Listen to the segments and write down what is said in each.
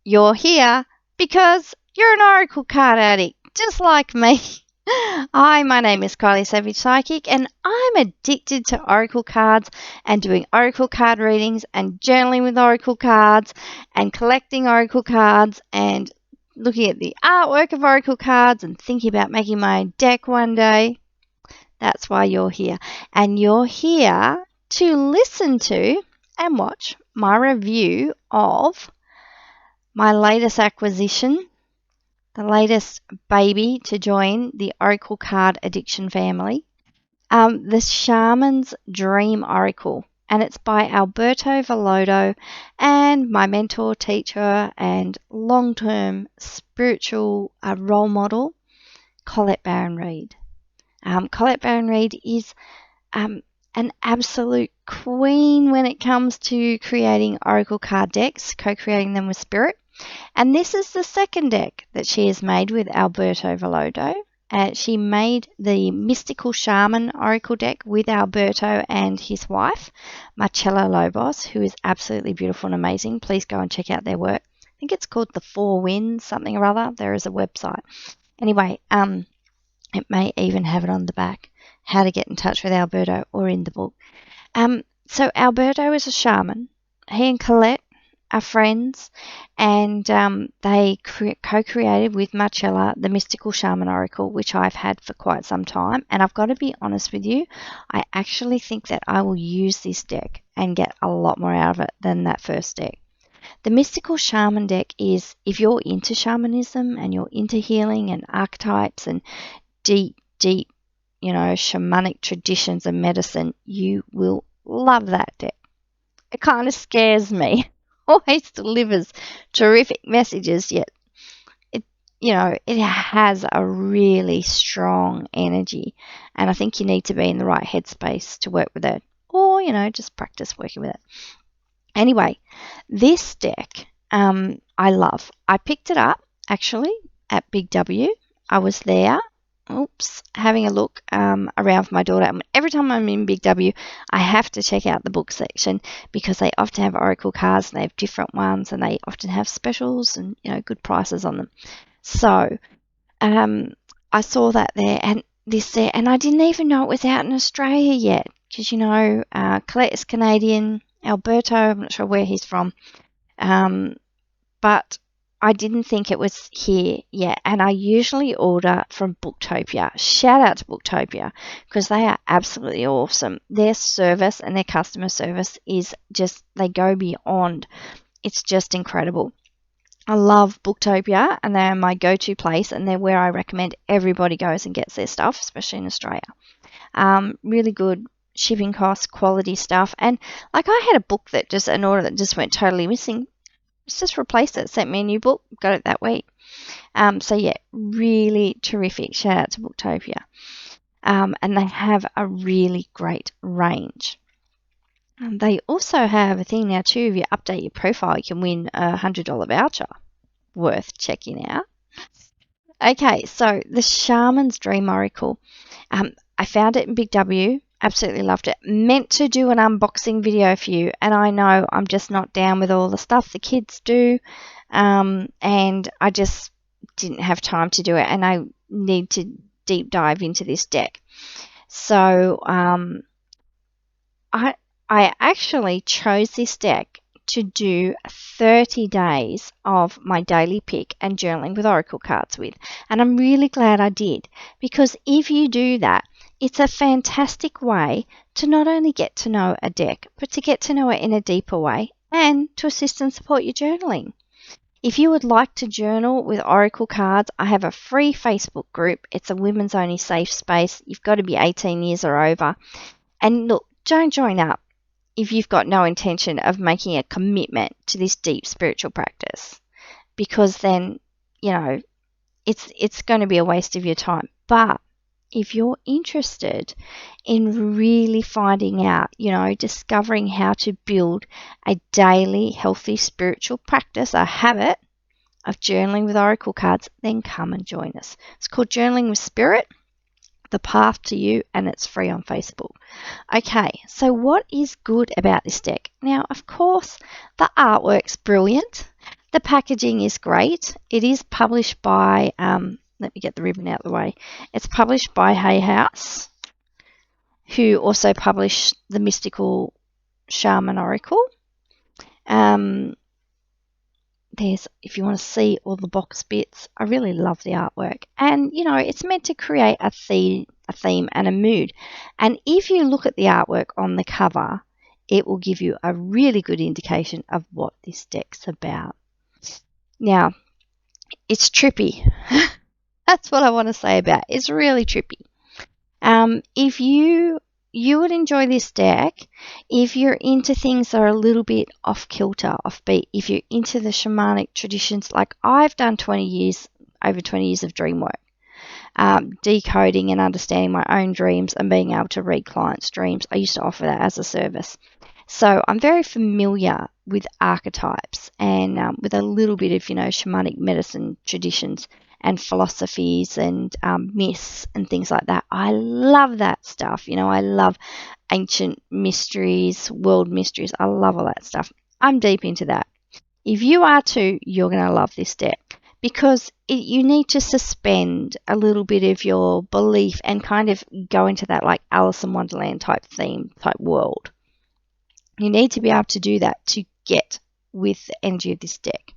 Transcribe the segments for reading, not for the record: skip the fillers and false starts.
you're here because you're an oracle card addict, just like me. Hi, my name is Kylie Savage Psychic, and I'm addicted to oracle cards and doing oracle card readings and journaling with oracle cards and collecting oracle cards and looking at the artwork of oracle cards and thinking about making my own deck one day. That's why you're here. And you're here to listen to and watch my review of my latest acquisition, the latest baby to join the Oracle card addiction family, the Shaman's Dream Oracle. And it's by Alberto Villoldo and my mentor, teacher, and long-term spiritual role model, Colette Baron-Reid. Colette Baron-Reid is an absolute queen when it comes to creating oracle card decks, co-creating them with spirit. And this is the second deck that she has made with Alberto Villoldo. She made the Mystical Shaman Oracle deck with Alberto and his wife, Marcella Lobos, who is absolutely beautiful and amazing. Please go and check out their work. I think it's called The Four Winds, something or other. There is a website. Anyway, it may even have it on the back, how to get in touch with Alberto, or in the book. So Alberto is a shaman. He and Colette are friends, and they co-created with Marcella the Mystical Shaman Oracle, which I've had for quite some time. And I've got to be honest with you, I actually think that I will use this deck and get a lot more out of it than that first deck. The Mystical Shaman deck is, if you're into shamanism and you're into healing and archetypes and deep, shamanic traditions and medicine, you will love that deck. It kind of scares me. Always delivers terrific messages, yet it has a really strong energy, and I think you need to be in the right headspace to work with it, or just practice working with it. Anyway, this deck I love. I picked it up actually at Big W. I was there having a look around for my daughter. And every time I'm in Big W, I have to check out the book section because they often have oracle cards and they have different ones, and they often have specials and good prices on them. So I saw that there and this there, and I didn't even know it was out in Australia yet because Colette is Canadian. Alberto, I'm not sure where he's from, but I didn't think it was here yet, and I usually order from Booktopia. Shout out to Booktopia because they are absolutely awesome. Their service and their customer service is just, they go beyond. It's just incredible. I love Booktopia, and they're my go-to place, and they're where I recommend everybody goes and gets their stuff, especially in Australia. Really good shipping costs, quality stuff, and I had a book an order that just went totally missing. Just replaced it, sent me a new book, got it that week. So yeah, really terrific. Shout out to Booktopia. And they have a really great range. They also have a thing now too, if you update your profile, you can win a $100 voucher. Worth checking out. Okay, so the Shaman's Dream Oracle. I found it in Big W. Absolutely loved it. Meant to do an unboxing video for you, and I know I'm just not down with all the stuff the kids do, and I just didn't have time to do it, and I need to deep dive into this deck. So I actually chose this deck to do 30 days of my daily pick and journaling with oracle cards with, and I'm really glad I did, because if you do that, it's a fantastic way to not only get to know a deck, but to get to know it in a deeper way and to assist and support your journaling. If you would like to journal with oracle cards, I have a free Facebook group. It's a women's only safe space. You've got to be 18 years or over. And look, don't join up if you've got no intention of making a commitment to this deep spiritual practice, because then, it's going to be a waste of your time. But if you're interested in really finding out, discovering how to build a daily healthy spiritual practice, a habit of journaling with oracle cards, then come and join us. It's called Journaling with Spirit, The Path to You, and it's free on Facebook. Okay, so what is good about this deck? Now, of course, the artwork's brilliant. The packaging is great. It is published by, let me get the ribbon out of the way. It's published by Hay House, who also publish the Mystical Shaman Oracle. There's, if you want to see all the box bits, I really love the artwork. And, you know, it's meant to create a theme and a mood. And if you look at the artwork on the cover, it will give you a really good indication of what this deck's about. Now, it's trippy. That's what I want to say about it. It's really trippy. If you would enjoy this deck if you're into things that are a little bit off kilter, offbeat. If you're into the shamanic traditions, like I've done over 20 years of dream work, decoding and understanding my own dreams and being able to read clients' dreams. I used to offer that as a service. So I'm very familiar with archetypes and with a little bit of, shamanic medicine traditions and philosophies and myths and things like that. I love that stuff. I love ancient mysteries, world mysteries. I love all that stuff. I'm deep into that. If you are too, you're going to love this deck because you need to suspend a little bit of your belief and kind of go into that like Alice in Wonderland type theme, type world. You need to be able to do that to get with the energy of this deck.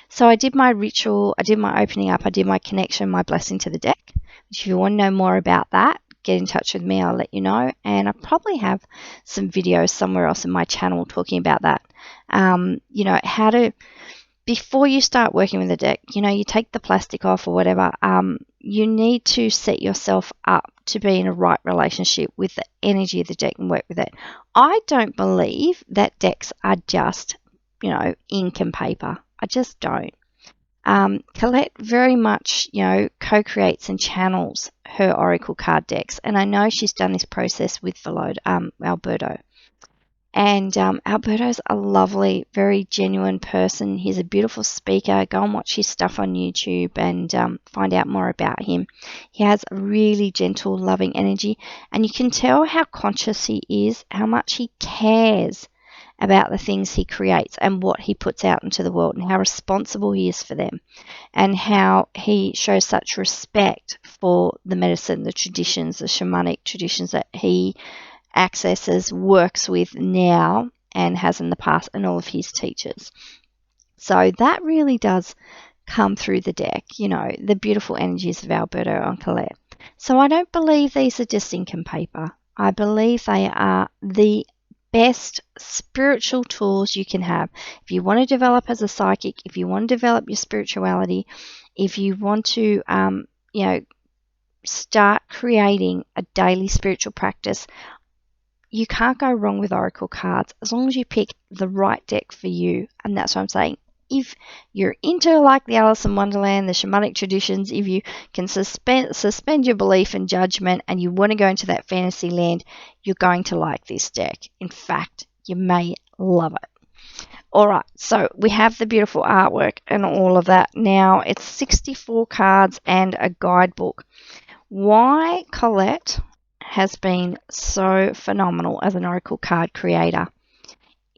So I did my ritual, I did my opening up, I did my connection, my blessing to the deck. Which if you want to know more about that, get in touch with me, I'll let you know. And I probably have some videos somewhere else in my channel talking about that. How to, before you start working with the deck, you take the plastic off or whatever, you need to set yourself up to be in a right relationship with the energy of the deck and work with it. I don't believe that decks are just, ink and paper. I just don't. Colette very much, co-creates and channels her oracle card decks. And I know she's done this process with Alberto. And Alberto's a lovely, very genuine person. He's a beautiful speaker. Go and watch his stuff on YouTube and find out more about him. He has a really gentle, loving energy. And you can tell how conscious he is, how much he cares about the things he creates and what he puts out into the world and how responsible he is for them and how he shows such respect for the medicine, the traditions, the shamanic traditions that he accesses, works with now and has in the past, and all of his teachers. So that really does come through the deck, the beautiful energies of Alberto and Colette. So I don't believe these are just ink and paper. I believe they are the best spiritual tools you can have. If you want to develop as a psychic, if you want to develop your spirituality, if you want to, start creating a daily spiritual practice, you can't go wrong with oracle cards as long as you pick the right deck for you. And that's what I'm saying. If you're into like the Alice in Wonderland, the shamanic traditions, if you can suspend your belief and judgment and you want to go into that fantasy land, you're going to like this deck. In fact, you may love it. All right, so we have the beautiful artwork and all of that. Now it's 64 cards and a guidebook. Why Colette has been so phenomenal as an oracle card creator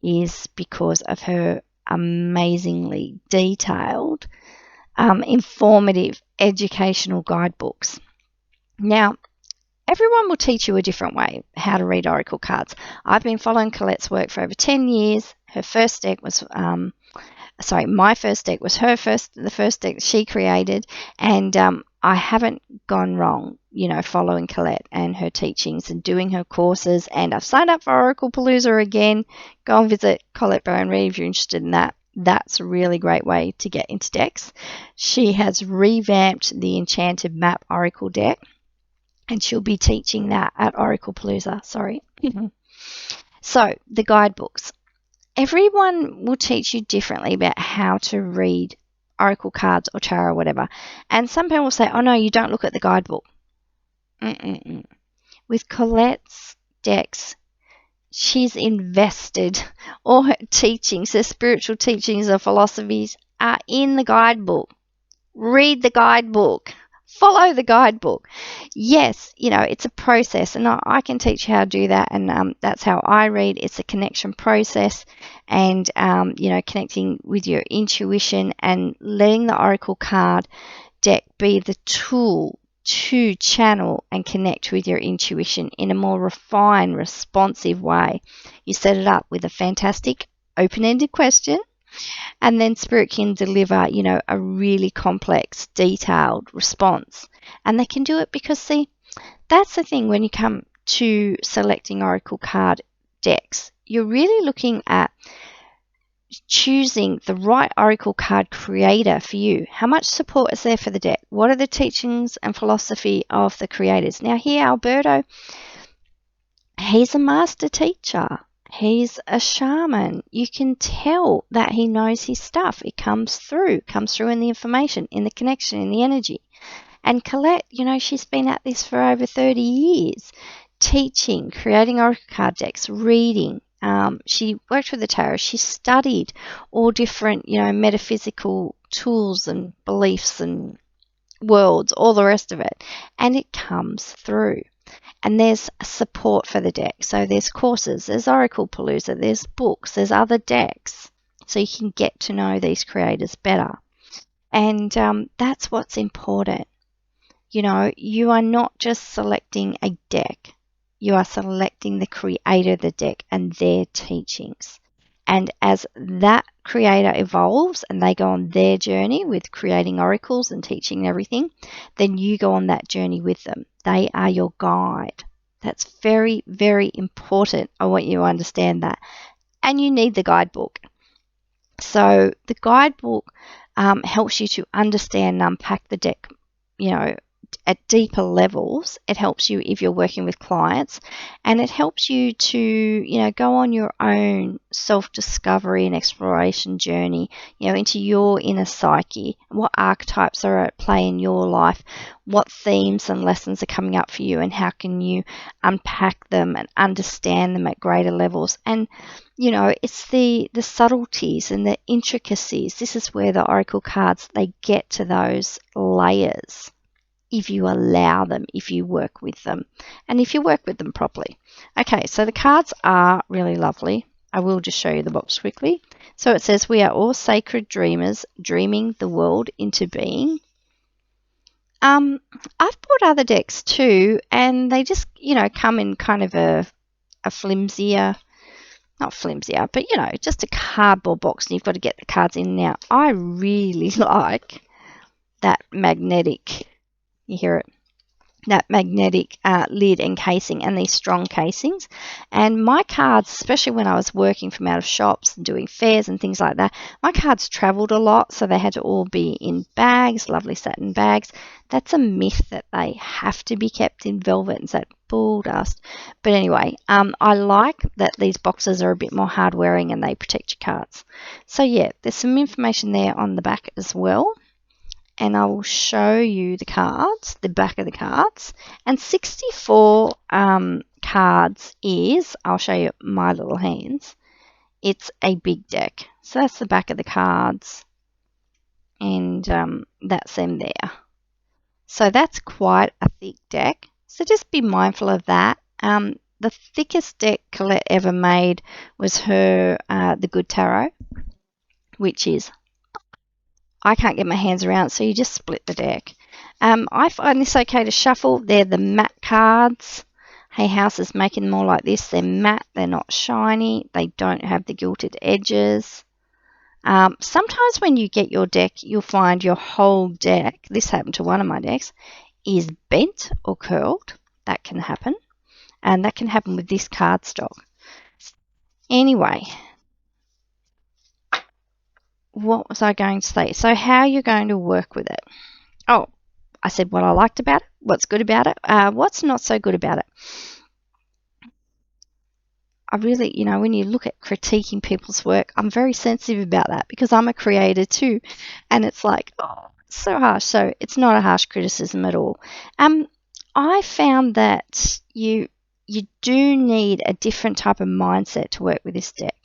is because of her amazingly detailed, informative, educational guidebooks. Now, everyone will teach you a different way how to read oracle cards. I've been following Colette's work for over 10 years. Her first deck was, my first deck was the first deck she created, and I haven't gone wrong, following Colette and her teachings and doing her courses. And I've signed up for Oracle Palooza again. Go and visit Colette Bowen Reid if you're interested in that. That's a really great way to get into decks. She has revamped the Enchanted Map Oracle deck, and she'll be teaching that at Oracle Palooza. So, the guidebooks. Everyone will teach you differently about how to read oracle cards or tarot or whatever. And some people will say, oh no, you don't look at the guidebook. With Colette's decks, she's invested all her teachings, her spiritual teachings, her philosophies are in the guidebook. Read the guidebook. Follow the guidebook. Yes, it's a process, and I can teach you how to do that, and that's how I read. It's a connection process, and connecting with your intuition and letting the oracle card deck be the tool to channel and connect with your intuition in a more refined, responsive way. You set it up with a fantastic open-ended question, and then Spirit can deliver, a really complex, detailed response. And they can do it because, see, that's the thing when you come to selecting oracle card decks. You're really looking at choosing the right oracle card creator for you. How much support is there for the deck? What are the teachings and philosophy of the creators? Now here, Alberto, he's a master teacher. He's a shaman. You can tell that he knows his stuff. It comes through in the information, in the connection, in the energy. And Colette, she's been at this for over 30 years, teaching, creating oracle card decks, reading. She worked with the tarot. She studied all different, metaphysical tools and beliefs and worlds, all the rest of it. And it comes through. And there's support for the deck. So there's courses, there's Oracle Palooza, there's books, there's other decks. So you can get to know these creators better. And that's what's important. You are not just selecting a deck. You are selecting the creator of the deck and their teachings. And as that creator evolves and they go on their journey with creating oracles and teaching everything, then you go on that journey with them. They are your guide. That's very, very important. I want you to understand that. And you need the guidebook. So the guidebook helps you to understand and unpack the deck, at deeper levels. It helps you if you're working with clients, and it helps you to, go on your own self-discovery and exploration journey, into your inner psyche, what archetypes are at play in your life, what themes and lessons are coming up for you, and how can you unpack them and understand them at greater levels. And it's the subtleties and the intricacies. This is where the oracle cards, they get to those layers if you allow them, if you work with them, and if you work with them properly. Okay, so the cards are really lovely. I will just show you the box quickly. So it says, we are all sacred dreamers, dreaming the world into being. I've bought other decks too, and they just, come in kind of a flimsier, not flimsier, but, just a cardboard box, and you've got to get the cards in. Now, I really like that magnetic, you hear it, that magnetic lid and casing, and these strong casings. And my cards, especially when I was working from out of shops and doing fairs and things like that, my cards traveled a lot, so they had to all be in bags, lovely satin bags. That's a myth that they have to be kept in velvet and that bull dust. But anyway, I like that these boxes are a bit more hard wearing and they protect your cards. So yeah, there's some information there on the back as well. And I will show you the cards, the back of the cards. And 64 cards is, I'll show you my little hands, it's a big deck. So that's the back of the cards, and that's them there. So that's quite a thick deck. So just be mindful of that. The thickest deck Colette ever made was her The Good Tarot, which is, I can't get my hands around it, so you just split the deck. I find this okay to shuffle. They're the matte cards. Hay House is making them all like this. They're matte, they're not shiny, they don't have the gilded edges. Sometimes when you get your deck, you'll find your whole deck, this happened to one of my decks, is bent or curled. That can happen. And that can happen with this cardstock. Anyway, what was I going to say? So how you're going to work with it. Oh, I said what I liked about it, what's good about it, what's not so good about it. I really, when you look at critiquing people's work, I'm very sensitive about that because I'm a creator too. And it's like, oh, it's so harsh. So it's not a harsh criticism at all. I found that you do need a different type of mindset to work with this deck.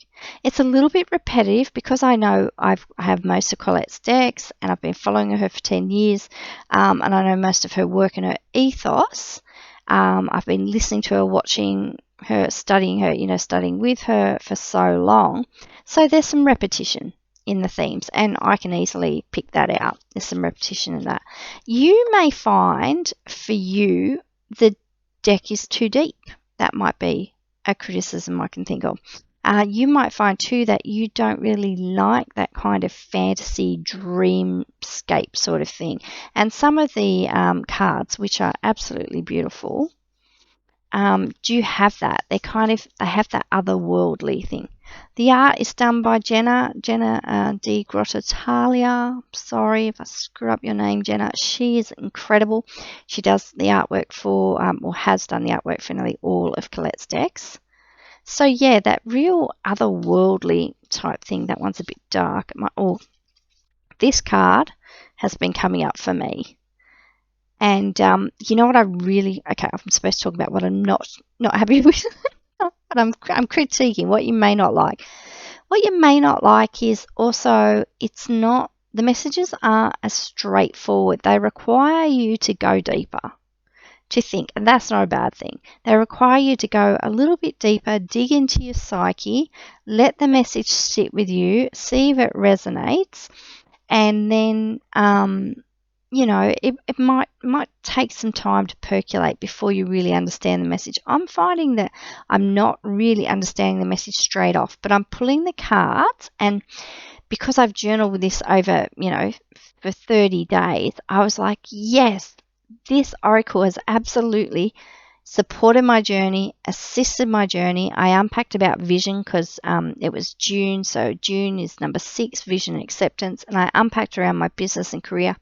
It's a little bit repetitive because I know I have most of Colette's decks and I've been following her for 10 years, and I know most of her work and her ethos. I've been listening to her, watching her, studying her, studying with her for so long. So there's some repetition in the themes, and I can easily pick that out. There's some repetition in that. You may find for you the deck is too deep. That might be a criticism I can think of. You might find too that you don't really like that kind of fantasy dreamscape sort of thing. And some of the cards, which are absolutely beautiful, do have that. They have that otherworldly thing. The art is done by Jenna Di Grottatalia. Sorry if I screw up your name, Jenna. She is incredible. She does the artwork for, or has done the artwork for nearly all of Colette's decks. So yeah, that real otherworldly type thing, that one's a bit dark. This card has been coming up for me. And you know what I'm supposed to talk about what I'm not happy with, but I'm critiquing what you may not like. What you may not like is also the messages aren't as straightforward. They require you to go deeper, to think, and that's not a bad thing. They require you to go a little bit deeper, dig into your psyche, let the message sit with you, see if it resonates, and then it might take some time to percolate before you really understand the message. I'm finding that I'm not really understanding the message straight off, but I'm pulling the cards, and because I've journaled with this over, for 30 days, I was like, yes, this oracle has absolutely supported my journey, assisted my journey. I unpacked about vision because it was June, so June is number 6, vision and acceptance, and I unpacked around my business and career.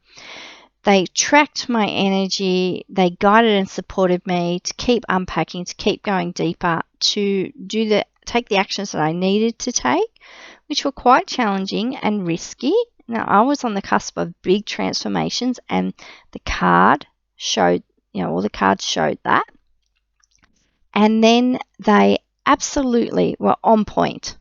They tracked my energy, they guided and supported me to keep unpacking, to keep going deeper, to take the actions that I needed to take, which were quite challenging and risky. Now, I was on the cusp of big transformations, and the card showed, all the cards showed that. And then they absolutely were on point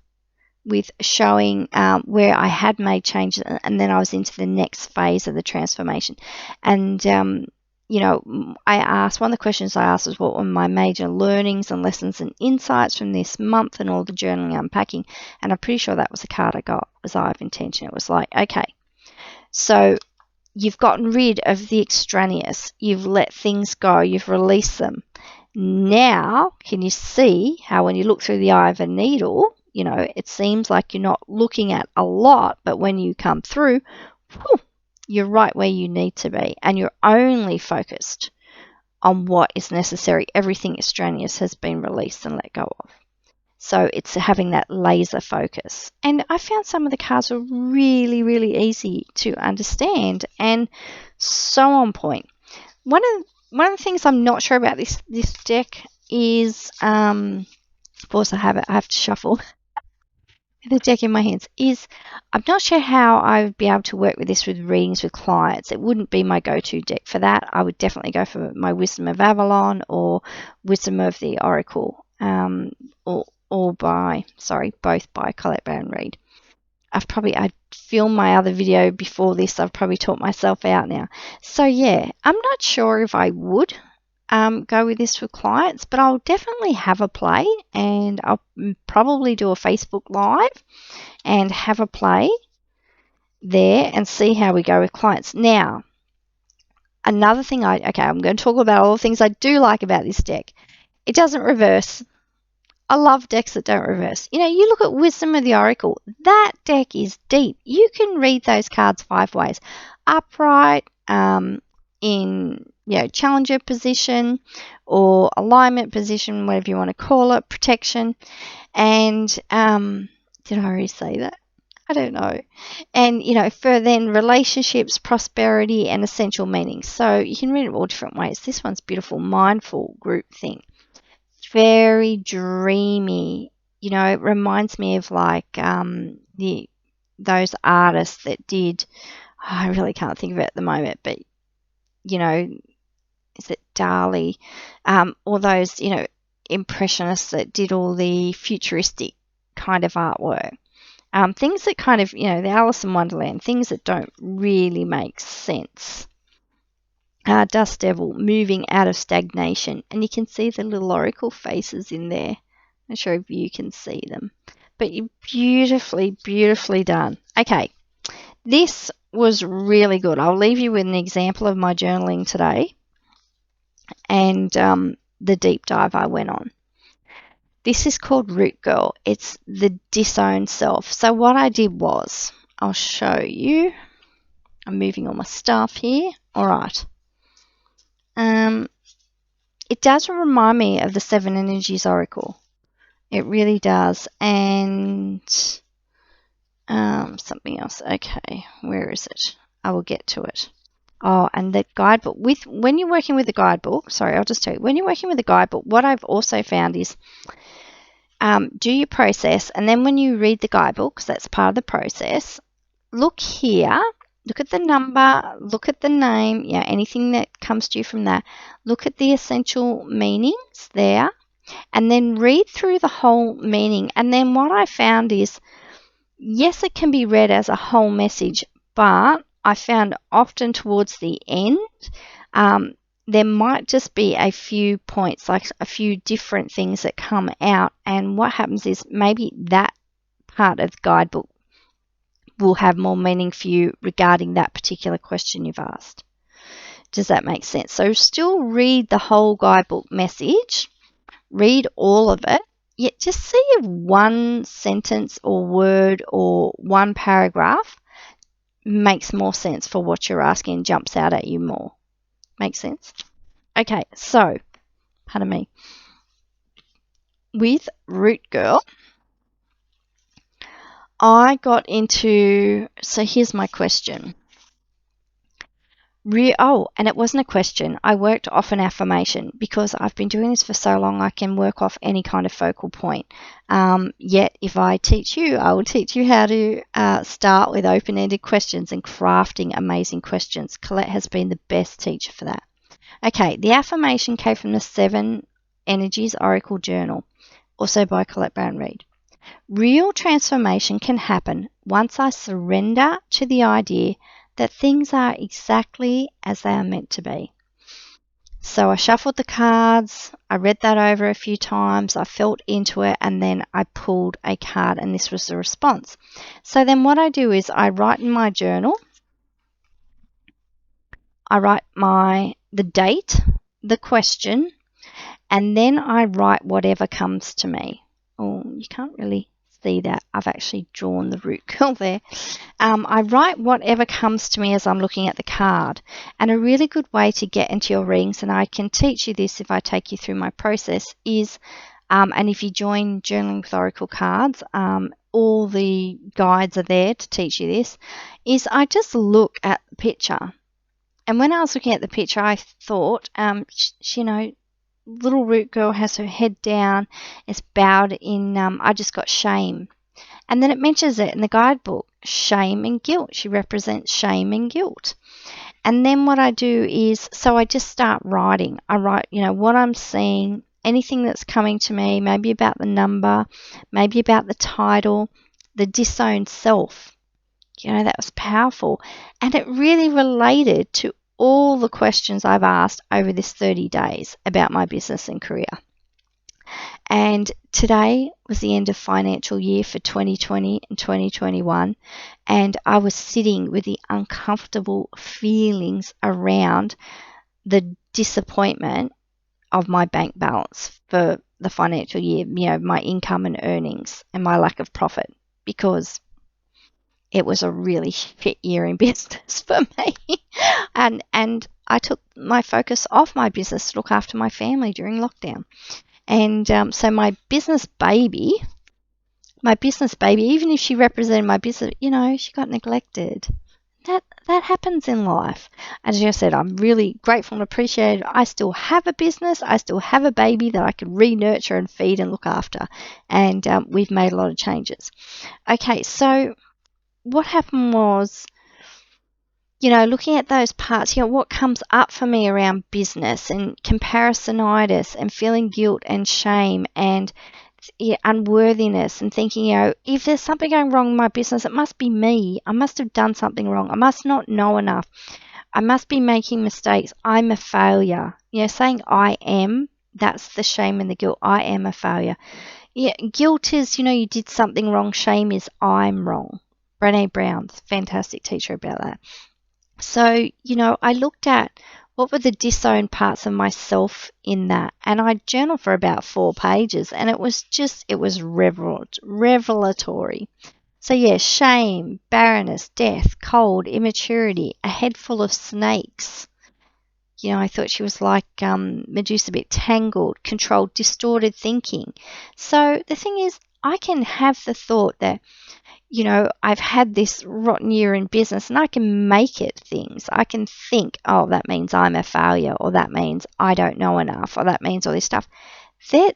with showing where I had made changes, and then I was into the next phase of the transformation. And, one of the questions I asked was what were my major learnings and lessons and insights from this month and all the journaling and unpacking. And I'm pretty sure that was the card I got, was Eye of Intention. It was like, okay, so you've gotten rid of the extraneous. You've let things go. You've released them. Now, can you see how when you look through the eye of a needle, it seems like you're not looking at a lot, but when you come through, you're right where you need to be, and you're only focused on what is necessary. Everything extraneous has been released and let go of. So it's having that laser focus. And I found some of the cards were really, really easy to understand and so on point. One of the things I'm not sure about this deck is, of course I have to shuffle the deck in my hands, is I'm not sure how I would be able to work with this with readings with clients. It wouldn't be my go-to deck for that. I would definitely go for my Wisdom of Avalon or Wisdom of the Oracle, both by Colette Baron-Reid. I filmed my other video before this. I've probably taught myself out now. So yeah, I'm not sure if I would go with this with clients, but I'll definitely have a play, and I'll probably do a Facebook Live and have a play there and see how we go with clients. Now, another thing I'm going to talk about all the things I do like about this deck. It doesn't reverse. I love decks that don't reverse. You look at Wisdom of the Oracle. That deck is deep. You can read those cards 5 ways. Upright, in challenger position or alignment position, whatever you want to call it, protection. And did I already say that? I don't know. And for then relationships, prosperity, and essential meanings. So you can read it all different ways. This one's beautiful, mindful group thing. Very dreamy. It reminds me of like those artists that did, I really can't think of it at the moment, but is it Dali? All those, impressionists that did all the futuristic kind of artwork. Things that kind of, the Alice in Wonderland, things that don't really make sense. Dust Devil, moving out of stagnation. And you can see the little oracle faces in there. I'm not sure if you can see them. But you're beautifully, beautifully done. Okay, this was really good. I'll leave you with an example of my journaling today and the deep dive I went on. This is called Root Girl. It's the disowned self. So what I did was, I'll show you. I'm moving all my stuff here. All right. It does remind me of the Seven Energies Oracle. It really does. And something else. Okay, where is it? I will get to it. Oh, and the guidebook. When you're working with the guidebook, sorry, I'll just tell you. When you're working with the guidebook, what I've also found is do your process, and then when you read the guidebook, because that's part of the process, look here. Look at the number, look at the name, anything that comes to you from that. Look at the essential meanings there, and then read through the whole meaning. And then what I found is, yes, it can be read as a whole message, but I found often towards the end, there might just be a few points, like a few different things that come out. And what happens is maybe that part of the guidebook will have more meaning for you regarding that particular question you've asked. Does that make sense? So still read the whole guidebook message, read all of it, yet just see if one sentence or word or one paragraph makes more sense for what you're asking, jumps out at you more. Makes sense? Okay, so, pardon me. With Root Girl, I got into, so here's my question. And it wasn't a question. I worked off an affirmation because I've been doing this for so long I can work off any kind of focal point. Yet if I teach you, I will teach you how to start with open-ended questions and crafting amazing questions. Colette has been the best teacher for that. Okay, the affirmation came from the Seven Energies Oracle Journal, also by Colette Brown-Reed. Real transformation can happen once I surrender to the idea that things are exactly as they are meant to be. So I shuffled the cards, I read that over a few times, I felt into it, and then I pulled a card, and this was the response. So then what I do is I write in my journal, I write the date, the question, and then I write whatever comes to me. Oh, you can't really see that. I've actually drawn the Root Girl there. I write whatever comes to me as I'm looking at the card. And a really good way to get into your readings, and I can teach you this if I take you through my process, is, and if you join Journaling with Oracle Cards, all the guides are there to teach you this, is I just look at the picture. And when I was looking at the picture, I thought, little Root Girl has her head down, is bowed in, I just got shame. And then it mentions it in the guidebook, shame and guilt. She represents shame and guilt. And then what I do is, so I just start writing. I write, what I'm seeing, anything that's coming to me, maybe about the number, maybe about the title, the disowned self. That was powerful. And it really related to all the questions I've asked over this 30 days about my business and career. And today was the end of financial year for 2020 and 2021, and I was sitting with the uncomfortable feelings around the disappointment of my bank balance for the financial year, my income and earnings and my lack of profit, because it was a really shit year in business for me. And I took my focus off my business to look after my family during lockdown. And so my business baby, even if she represented my business, she got neglected. That happens in life. As I said, I'm really grateful and appreciative. I still have a business. I still have a baby that I can re-nurture and feed and look after. And we've made a lot of changes. Okay, so what happened was, looking at those parts, what comes up for me around business and comparisonitis and feeling guilt and shame and unworthiness and thinking, if there's something going wrong in my business, it must be me. I must have done something wrong. I must not know enough. I must be making mistakes. I'm a failure. Saying I am, that's the shame and the guilt. I am a failure. Guilt is, you did something wrong. Shame is I'm wrong. Brené Brown's fantastic teacher about that. So, I looked at what were the disowned parts of myself in that, and I journaled for about 4 pages, and it was revelatory. So shame, barrenness, death, cold, immaturity, a head full of snakes. I thought she was like Medusa, a bit tangled, controlled, distorted thinking. So the thing is, I can have the thought that, I've had this rotten year in business and I can make it things. I can think, oh, that means I'm a failure, or that means I don't know enough, or that means all this stuff.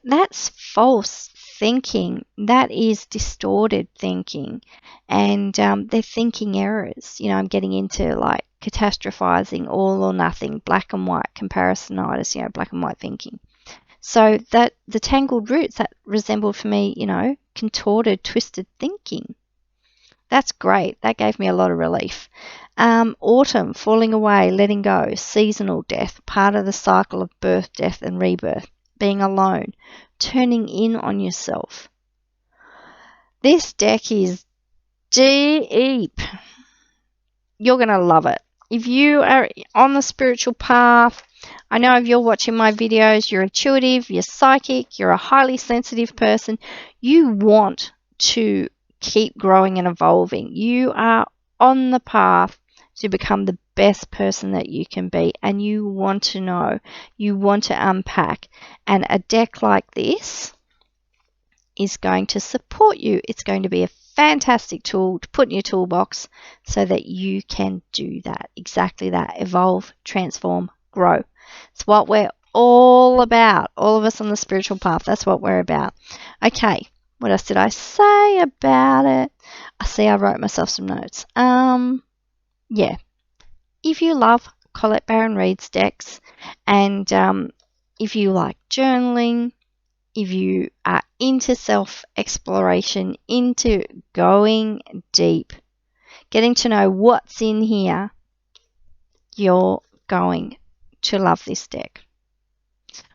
That's false thinking. That is distorted thinking. And they're thinking errors. I'm getting into like catastrophizing, all or nothing, black and white comparisonitis, black and white thinking. So that the tangled roots that resembled for me, contorted, twisted thinking. That's great. That gave me a lot of relief. Autumn, falling away, letting go, seasonal death, part of the cycle of birth, death, and rebirth, being alone, turning in on yourself. This deck is deep. You're going to love it. If you are on the spiritual path, I know if you're watching my videos, you're intuitive, you're psychic, you're a highly sensitive person, you want to keep growing and evolving. You are on the path to become the best person that you can be, and you want to know, you want to unpack. And a deck like this is going to support you. It's going to be a fantastic tool to put in your toolbox so that you can do that, exactly that, evolve, transform, grow. It's what we're all about. All of us on the spiritual path, that's what we're about. Okay. What else did I say about it? I see I wrote myself some notes. If you love Colette Baron Reid's decks, and if you like journaling, if you are into self-exploration, into going deep, getting to know what's in here, you're going to love this deck.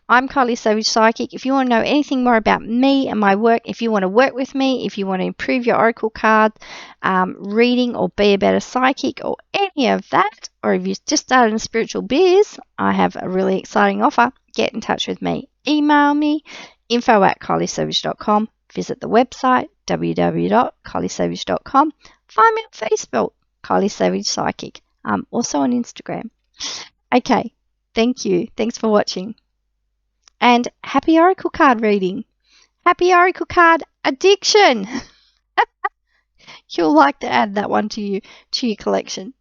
I'm Kylie Savage Psychic. If you want to know anything more about me and my work, if you want to work with me, if you want to improve your oracle card reading or be a better psychic or any of that, or if you just started in spiritual biz, I have a really exciting offer. Get in touch with me. Email me, info@kyliesavage.com. Visit the website, www.kyliesavage.com. Find me on Facebook, Kylie Savage Psychic. Also on Instagram. Okay, thank you. Thanks for watching. And happy oracle card reading. Happy oracle card addiction. You'll like to add that one to your collection.